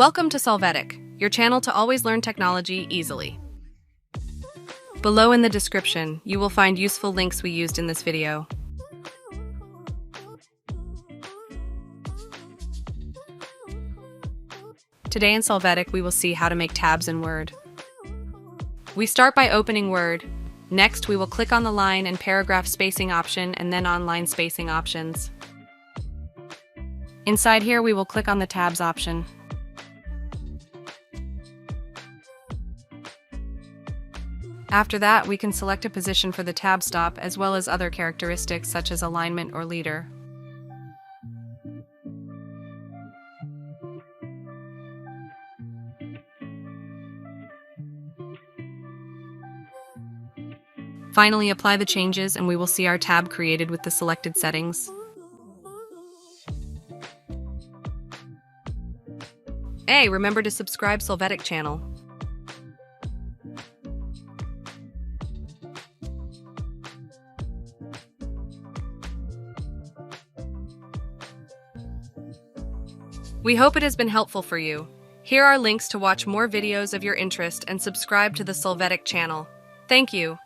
Welcome to Solvetic, your channel to always learn technology easily. Below in the description, you will find useful links we used in this video. Today in Solvetic, we will see how to make tabs in Word. We start by opening Word. Next, we will click on the line and paragraph spacing option and then on line spacing options. Inside here, we will click on the tabs option. After that, we can select a position for the tab stop as well as other characteristics such as alignment or leader. Finally, apply the changes and we will see our tab created with the selected settings. Hey, remember to subscribe Solvetic channel. We hope it has been helpful for you. Here are links to watch more videos of your interest and subscribe to the Solvetic channel. Thank you.